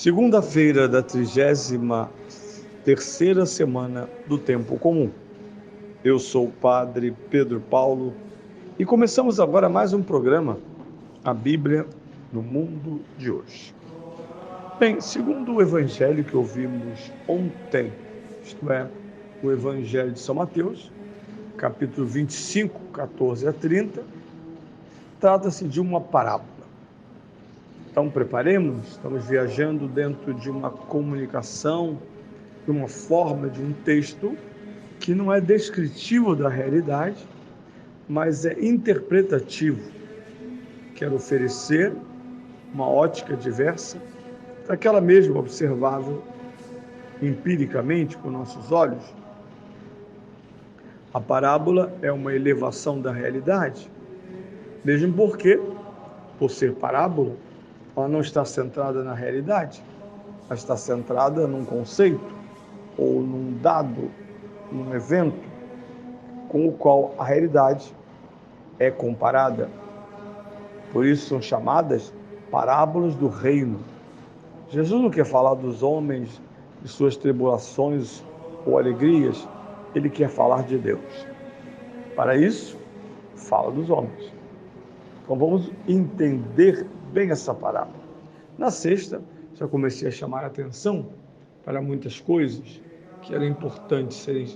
Segunda-feira da 33ª semana do Tempo Comum. Eu sou o Padre Pedro Paulo e começamos agora mais um programa, a Bíblia no Mundo de hoje. Bem, segundo o Evangelho que ouvimos ontem, isto é, o Evangelho de São Mateus, capítulo 25, 14 a 30, trata-se de uma parábola. Então, preparemos, estamos viajando dentro de uma comunicação, de uma forma de um texto que não é descritivo da realidade, mas é interpretativo. Quero oferecer uma ótica diversa daquela mesma observável empiricamente com nossos olhos. A parábola é uma elevação da realidade, mesmo porque, por ser parábola, ela não está centrada na realidade, ela está centrada num conceito ou num dado, num evento com o qual a realidade é comparada. Por isso são chamadas parábolas do reino. Jesus não quer falar dos homens, de suas tribulações ou alegrias, ele quer falar de Deus. Para isso, fala dos homens. Então vamos entender bem essa parábola. Na sexta, já comecei a chamar a atenção para muitas coisas que eram importantes serem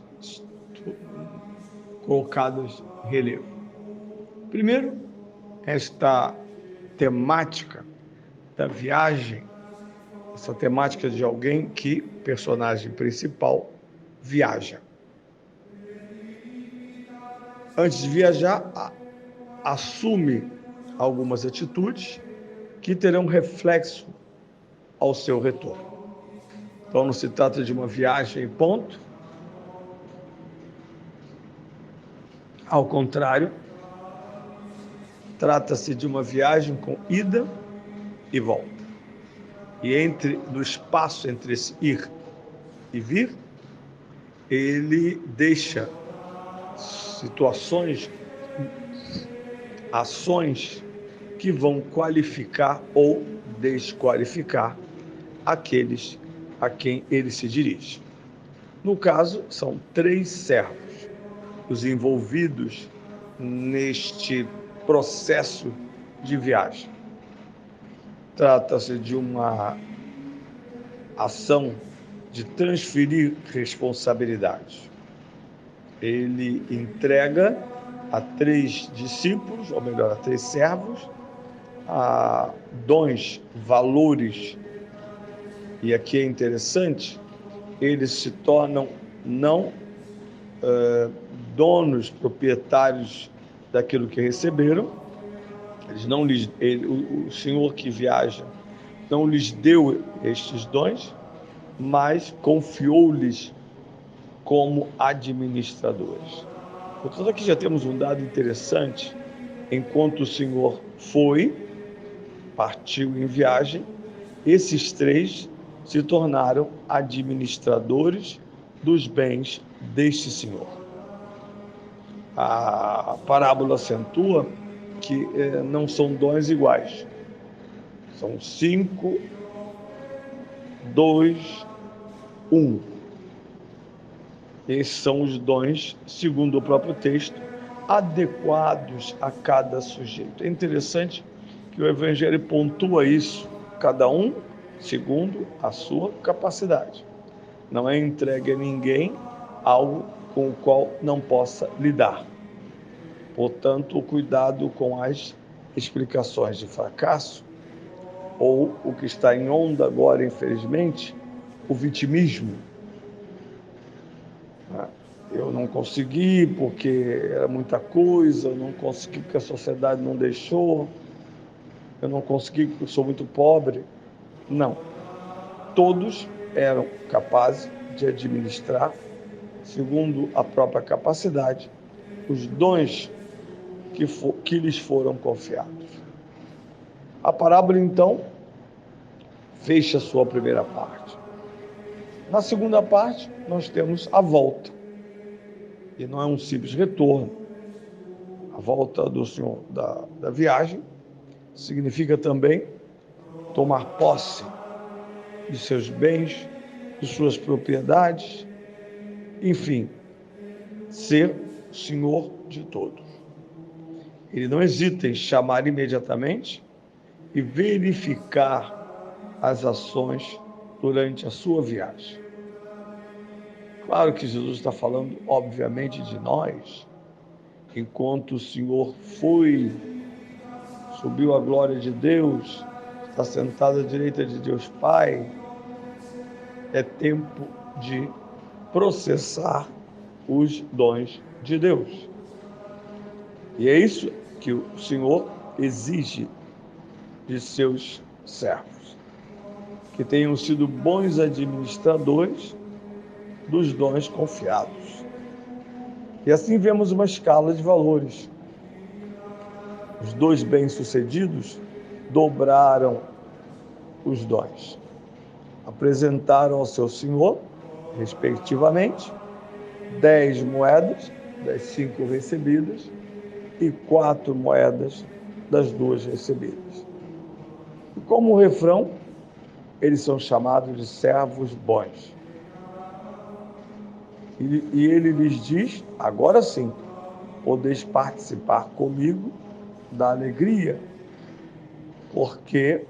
colocadas em relevo. Primeiro, esta temática da viagem, essa temática de alguém que, personagem principal, viaja. Antes de viajar, assume algumas atitudes que terão reflexo ao seu retorno. Então, não se trata de uma viagem, ponto. Ao contrário, trata-se de uma viagem com ida e volta. E no espaço entre esse ir e vir, ele deixa situações, ações que vão qualificar ou desqualificar aqueles a quem ele se dirige. No caso, são 3 servos, os envolvidos neste processo de viagem. Trata-se de uma ação de transferir responsabilidades. Ele entrega a 3 discípulos, ou melhor, a 3 servos, dons, valores. E aqui é interessante, eles se tornam não donos, proprietários daquilo que receberam. O Senhor que viaja não lhes deu estes dons, mas confiou-lhes como administradores. Portanto, aqui já temos um dado interessante. Enquanto o Senhor partiu em viagem, esses 3 se tornaram administradores dos bens deste Senhor. A parábola acentua que não são dons iguais. São 5, 2, 1. Esses são os dons, segundo o próprio texto, adequados a cada sujeito. É interessante que o Evangelho pontua isso, cada um segundo a sua capacidade. Não é entregue a ninguém algo com o qual não possa lidar. Portanto, o cuidado com as explicações de fracasso, ou o que está em onda agora, infelizmente, o vitimismo. Eu não consegui porque era muita coisa, eu não consegui porque a sociedade não deixou, eu não consegui porque eu sou muito pobre. Não. Todos eram capazes de administrar, segundo a própria capacidade, os dons que lhes foram confiados. A parábola, então, fecha a sua primeira parte. Na segunda parte, nós temos a volta. E não é um simples retorno. A volta do Senhor da viagem significa também tomar posse de seus bens, de suas propriedades, enfim, ser senhor de todos. Ele não hesita em chamar imediatamente e verificar as ações durante a sua viagem. Claro que Jesus está falando, obviamente, de nós, enquanto o Senhor subiu à glória de Deus, está sentado à direita de Deus Pai, é tempo de processar os dons de Deus. E é isso que o Senhor exige de seus servos, que tenham sido bons administradores dos dons confiados. E assim vemos uma escala de valores. Os 2 bem-sucedidos dobraram os dons. Apresentaram ao seu senhor, respectivamente, 10 moedas das 5 recebidas e 4 moedas das 2 recebidas. E como refrão, eles são chamados de servos bons. E ele lhes diz, agora sim, podeis participar comigo da alegria, porque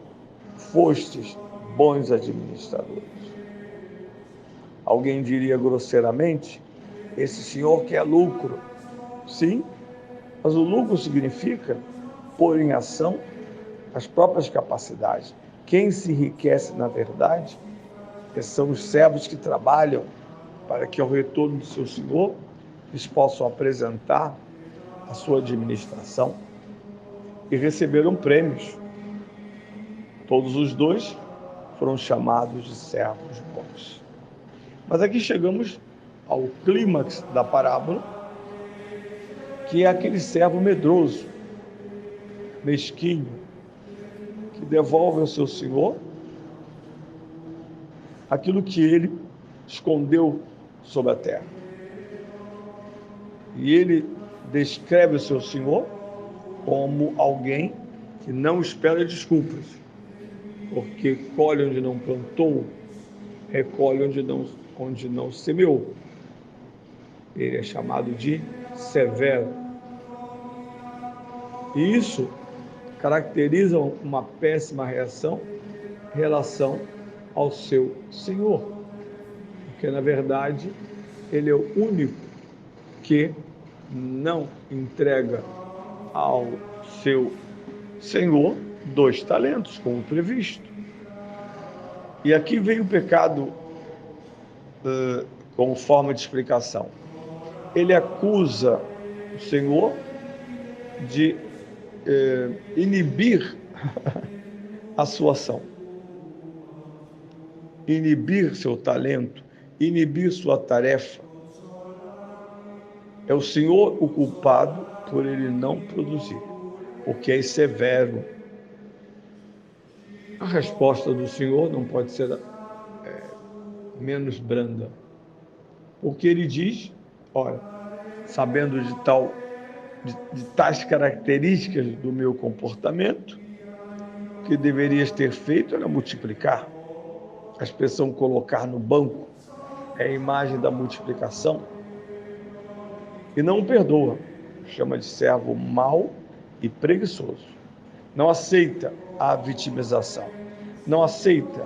fostes bons administradores. Alguém diria grosseiramente, esse senhor quer lucro. Sim, mas o lucro significa pôr em ação as próprias capacidades. Quem se enriquece, na verdade, são os servos que trabalham para que, ao retorno do seu senhor, eles possam apresentar a sua administração e receberam prêmios. Todos os 2 foram chamados de servos bons. Mas aqui chegamos ao clímax da parábola, que é aquele servo medroso, mesquinho, que devolve ao seu senhor aquilo que ele escondeu sob a terra. E ele descreve o seu senhor como alguém que não espera desculpas, porque colhe onde não plantou, recolhe onde não semeou. Ele é chamado de severo. E isso caracteriza uma péssima relação ao seu Senhor, porque, na verdade, ele é o único que não entrega ao seu Senhor 2 talentos, como previsto. E aqui vem o pecado como forma de explicação. Ele acusa o Senhor de inibir a sua ação, inibir seu talento, inibir sua tarefa. É o Senhor o culpado por ele não produzir, porque é severo. A resposta do Senhor não pode ser menos branda, porque ele diz, olha, sabendo de tais características do meu comportamento, o que deverias ter feito era multiplicar. A expressão colocar no banco é a imagem da multiplicação. E não o perdoa, chama de servo mau e preguiçoso. Não aceita a vitimização, não aceita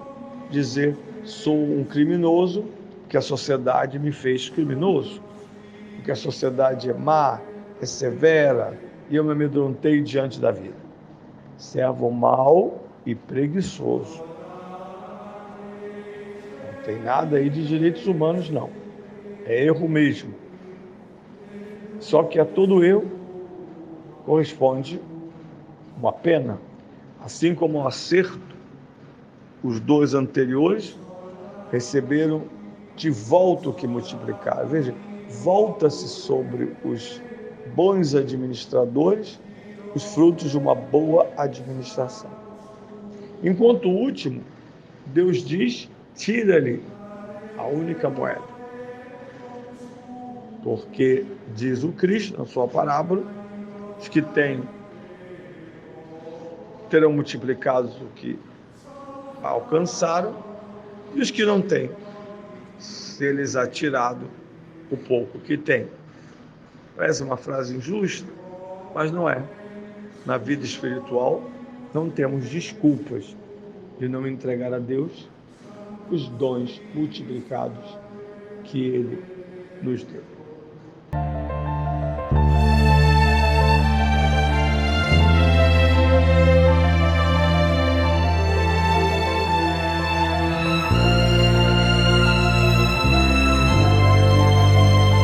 dizer sou um criminoso, porque a sociedade me fez criminoso, porque a sociedade é má, é severa, e eu me amedrontei diante da vida. Servo mau e preguiçoso. Não tem nada aí de direitos humanos, não. É erro mesmo. Só que a todo erro corresponde uma pena. Assim como o acerto, os 2 anteriores receberam de volta o que multiplicaram. Veja, volta-se sobre os bons administradores os frutos de uma boa administração. Enquanto o último, Deus diz, tira-lhe a única moeda. Porque, diz o Cristo na sua parábola, os que terão multiplicado o que alcançaram, E os que não têm, se lhes há tirado o pouco que têm. Parece uma frase injusta, mas não é. Na vida espiritual, não temos desculpas de não entregar a Deus os dons multiplicados que Ele nos deu.